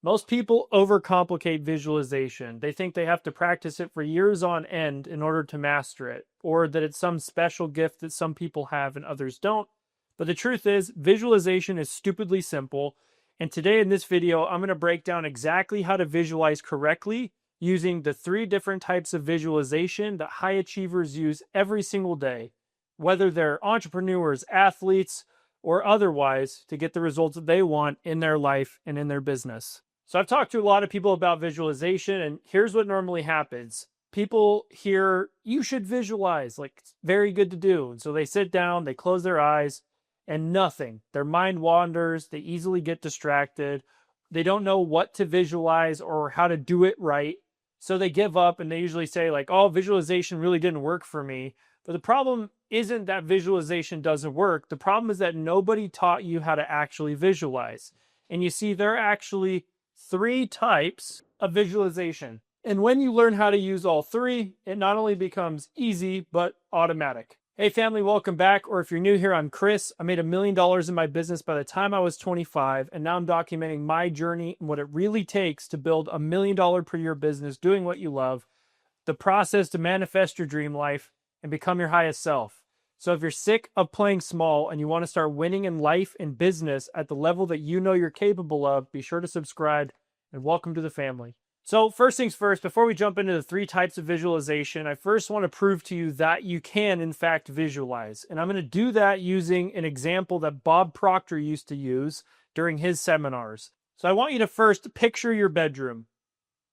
Most people overcomplicate visualization. They think they have to practice it for years on end in order to master it, or that it's some special gift that some people have and others don't. But the truth is, visualization is stupidly simple. And today in this video, I'm going to break down exactly how to visualize correctly using the 3 different types of visualization that high achievers use every single day, whether they're entrepreneurs, athletes, or otherwise, to get the results that they want in their life and in their business. So I've talked to a lot of people about visualization, and here's what normally happens. People hear, you should visualize, like it's very good to do. And so they sit down, they close their eyes, and nothing. Their mind wanders, they easily get distracted. They don't know what to visualize or how to do it right. So they give up and they usually say like, oh, visualization really didn't work for me. But the problem isn't that visualization doesn't work. The problem is that nobody taught you how to actually visualize. And you see, there are actually 3 types of visualization. And when you learn how to use all 3, it not only becomes easy, but automatic. Hey family, welcome back. Or if you're new here, I'm Chris. I made $1 million in my business by the time I was 25. And now I'm documenting my journey and what it really takes to build $1 million per year business, doing what you love, the process to manifest your dream life and become your highest self. So if you're sick of playing small and you want to start winning in life and business at the level that you know you're capable of, be sure to subscribe and welcome to the family. So first things first, before we jump into the 3 types of visualization, I first want to prove to you that you can in fact visualize. And I'm going to do that using an example that Bob Proctor used to use during his seminars. So I want you to first picture your bedroom.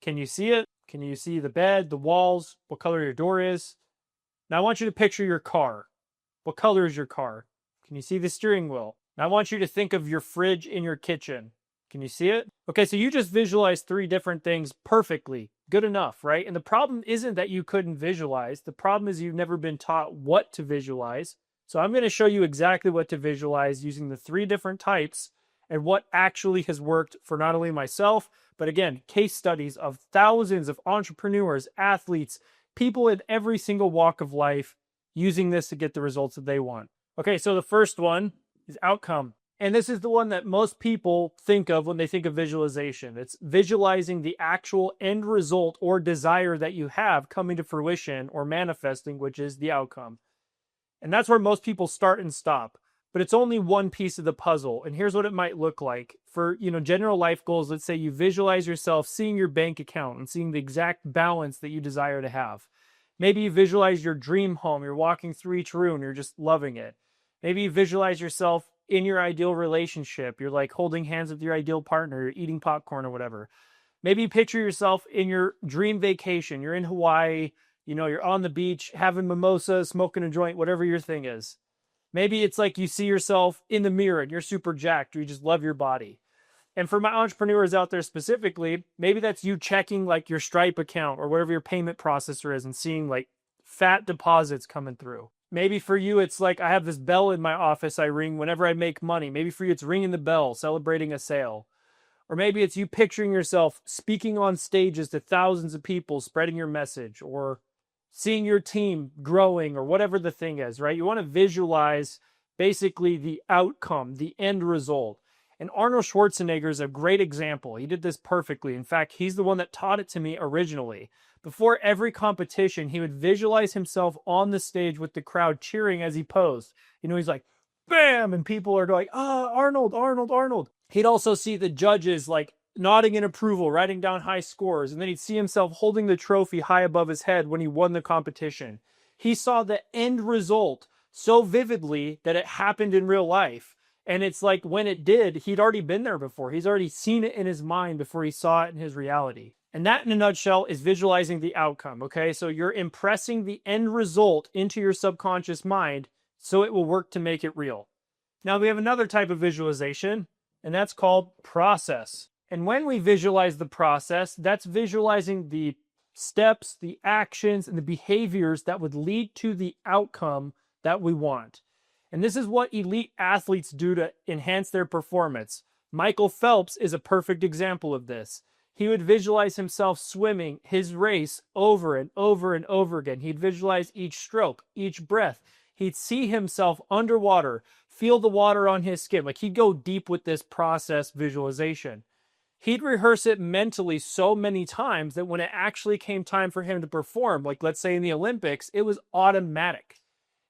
Can you see it? Can you see the bed, the walls, what color your door is? Now I want you to picture your car. What color is your car? Can you see the steering wheel? Now I want you to think of your fridge in your kitchen. Can you see it? Okay, so you just visualized 3 different things perfectly. Good enough, right? And the problem isn't that you couldn't visualize. The problem is you've never been taught what to visualize. So I'm going to show you exactly what to visualize using the 3 different types and what actually has worked for not only myself, but again, case studies of thousands of entrepreneurs, athletes, people in every single walk of life using this to get the results that they want. Okay, so the first one is outcome. And this is the one that most people think of when they think of visualization. It's visualizing the actual end result or desire that you have coming to fruition or manifesting, which is the outcome. And that's where most people start and stop. But it's only one piece of the puzzle. And here's what it might look like. For, general life goals, let's say you visualize yourself seeing your bank account and seeing the exact balance that you desire to have. Maybe you visualize your dream home. You're walking through each room. You're just loving it. Maybe you visualize yourself in your ideal relationship. You're like holding hands with your ideal partner. You're eating popcorn or whatever. Maybe you picture yourself in your dream vacation. You're in Hawaii. You're on the beach, having mimosas, smoking a joint, whatever your thing is. Maybe it's like you see yourself in the mirror and you're super jacked or you just love your body. And for my entrepreneurs out there specifically, maybe that's you checking like your Stripe account or whatever your payment processor is and seeing like fat deposits coming through. Maybe for you, it's like I have this bell in my office I ring whenever I make money. Maybe for you, it's ringing the bell, celebrating a sale. Or maybe it's you picturing yourself speaking on stages to thousands of people, spreading your message, or seeing your team growing, or whatever the thing is, right? You want to visualize basically the outcome, the end result. And Arnold Schwarzenegger is a great example. He did this perfectly. In fact, he's the one that taught it to me originally. Before every competition, he would visualize himself on the stage with the crowd cheering as he posed. He's like, bam, and people are like, Arnold, Arnold, Arnold. He'd also see the judges like nodding in approval, writing down high scores, and then he'd see himself holding the trophy high above his head when he won the competition. He saw the end result so vividly that it happened in real life. And it's like when it did, he'd already been there before. He's already seen it in his mind before he saw it in his reality. And that in a nutshell is visualizing the outcome, okay? So you're impressing the end result into your subconscious mind so it will work to make it real. Now we have another type of visualization, and that's called process. And when we visualize the process, that's visualizing the steps, the actions, and the behaviors that would lead to the outcome that we want. And this is what elite athletes do to enhance their performance. Michael Phelps is a perfect example of this. He would visualize himself swimming his race over and over and over again. He'd visualize each stroke, each breath. He'd see himself underwater, feel the water on his skin. Like he'd go deep with this process visualization. he'd rehearse it mentally so many times that when it actually came time for him to perform, like let's say in the Olympics, it was automatic.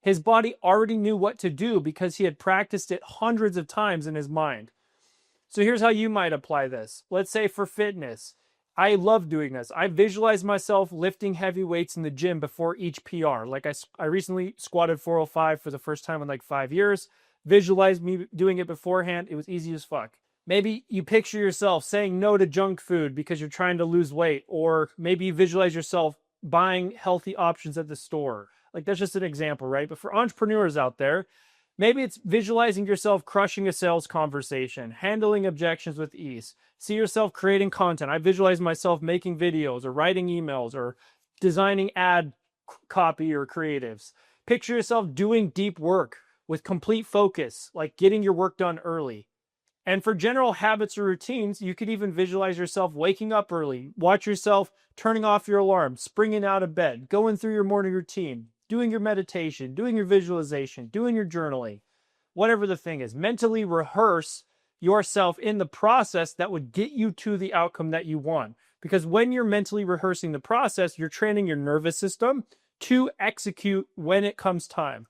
His body already knew what to do because he had practiced it hundreds of times in his mind. So here's how you might apply this. Let's say for fitness, I love doing this. I visualize myself lifting heavy weights in the gym before each PR. Like I recently squatted 405 for the first time in like 5 years. Visualize me doing it beforehand. It was easy as fuck. Maybe you picture yourself saying no to junk food because you're trying to lose weight, or maybe you visualize yourself buying healthy options at the store. Like that's just an example, right? But for entrepreneurs out there, maybe it's visualizing yourself crushing a sales conversation, handling objections with ease. See yourself creating content. I visualize myself making videos or writing emails or designing ad copy or creatives. Picture yourself doing deep work with complete focus, like getting your work done early. And for general habits or routines, you could even visualize yourself waking up early, watch yourself turning off your alarm, springing out of bed, going through your morning routine, doing your meditation, doing your visualization, doing your journaling, whatever the thing is. Mentally rehearse yourself in the process that would get you to the outcome that you want. Because when you're mentally rehearsing the process, you're training your nervous system to execute when it comes time.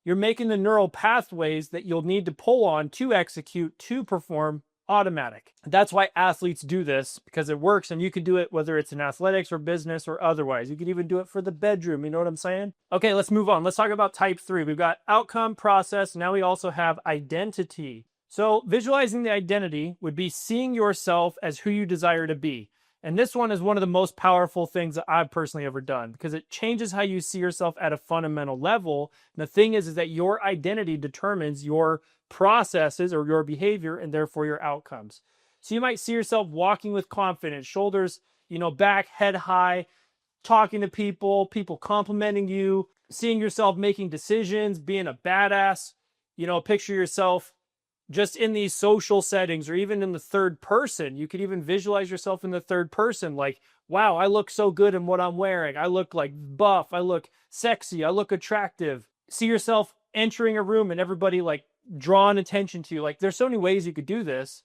You're making the neural pathways that you'll need to pull on to execute, to perform, automatic. That's why athletes do this, because it works, and you can do it whether it's in athletics or business or otherwise. You can even do it for the bedroom, you know what I'm saying? Okay, let's move on. Let's talk about type 3. We've got outcome, process, now we also have identity. So visualizing the identity would be seeing yourself as who you desire to be. And this one is one of the most powerful things that I've personally ever done, because it changes how you see yourself at a fundamental level. And the thing is that your identity determines your processes or your behavior and therefore your outcomes. So you might see yourself walking with confidence, shoulders, back, head high, talking to people, people complimenting you, seeing yourself making decisions, being a badass. Picture yourself just in these social settings or even in the third person. You could even visualize yourself in the third person. Like, wow, I look so good in what I'm wearing. I look like buff. I look sexy. I look attractive. See yourself entering a room and everybody like drawing attention to you. Like there's so many ways you could do this,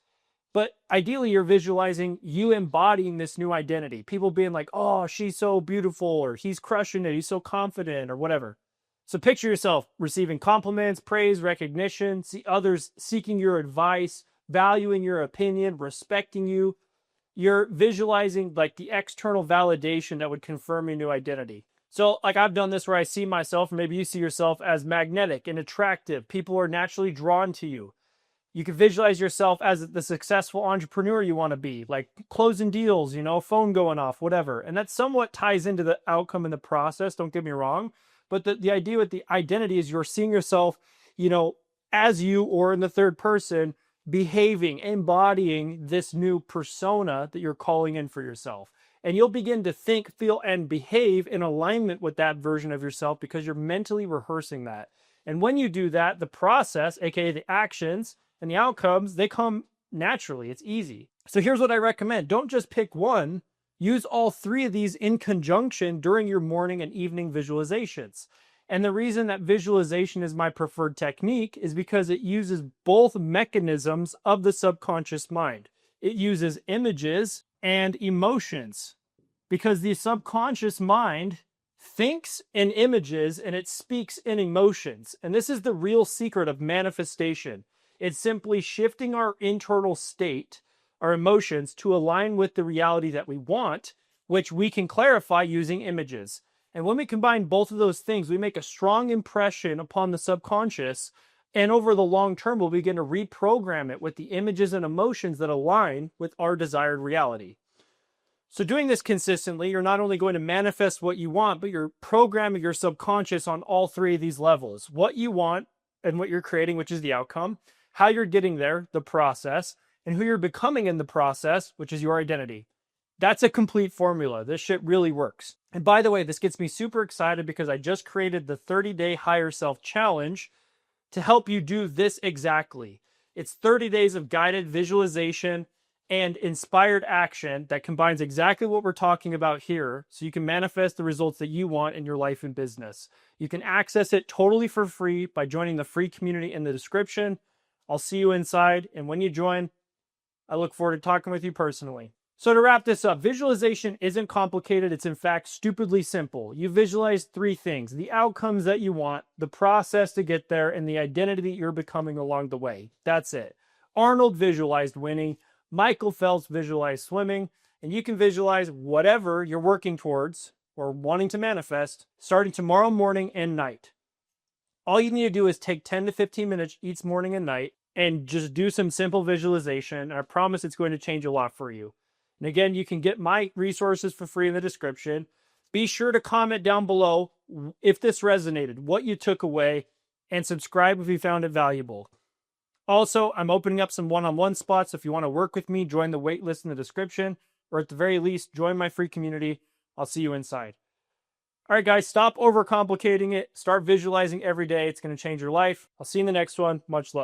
but ideally you're visualizing you embodying this new identity. People being like, oh, she's so beautiful, or he's crushing it. He's so confident, or whatever. So picture yourself receiving compliments, praise, recognition, see others seeking your advice, valuing your opinion, respecting you. You're visualizing like the external validation that would confirm your new identity. So like I've done this where I see myself, or maybe you see yourself as magnetic and attractive. People are naturally drawn to you. You can visualize yourself as the successful entrepreneur you want to be, like closing deals, phone going off, whatever. And that somewhat ties into the outcome in the process, don't get me wrong. But the idea with the identity is you're seeing yourself, as you or in the third person, behaving, embodying this new persona that you're calling in for yourself. And you'll begin to think, feel, and behave in alignment with that version of yourself because you're mentally rehearsing that. And when you do that, the process, aka the actions and the outcomes, they come naturally. It's easy. So here's what I recommend. Don't just pick one. Use all three of these in conjunction during your morning and evening visualizations. And the reason that visualization is my preferred technique is because it uses both mechanisms of the subconscious mind. It uses images and emotions, because the subconscious mind thinks in images and it speaks in emotions. And this is the real secret of manifestation. It's simply shifting our internal state, our emotions, to align with the reality that we want, which we can clarify using images. And when we combine both of those things, we make a strong impression upon the subconscious, and over the long term, we'll begin to reprogram it with the images and emotions that align with our desired reality. So doing this consistently, you're not only going to manifest what you want, but you're programming your subconscious on all three of these levels. What you want and what you're creating, which is the outcome, how you're getting there, the process, and who you're becoming in the process, which is your identity. That's a complete formula. This shit really works. And by the way, this gets me super excited because I just created the 30-day Higher Self Challenge to help you do this exactly. It's 30 days of guided visualization and inspired action that combines exactly what we're talking about here, so you can manifest the results that you want in your life and business. You can access it totally for free by joining the free community in the description. I'll see you inside, and when you join, I look forward to talking with you personally. So to wrap this up, visualization isn't complicated. It's in fact stupidly simple. You visualize three things: the outcomes that you want, the process to get there, and the identity that you're becoming along the way. That's it. Arnold visualized winning. Michael Phelps visualized swimming. And you can visualize whatever you're working towards or wanting to manifest starting tomorrow morning and night. All you need to do is take 10 to 15 minutes each morning and night and just do some simple visualization. And I promise it's going to change a lot for you. And again, you can get my resources for free in the description. Be sure to comment down below if this resonated, what you took away, and subscribe if you found it valuable. Also, I'm opening up some one-on-one spots. If you want to work with me, join the waitlist in the description, or at the very least, join my free community. I'll see you inside. All right, guys, stop overcomplicating it. Start visualizing every day. It's going to change your life. I'll see you in the next one. Much love.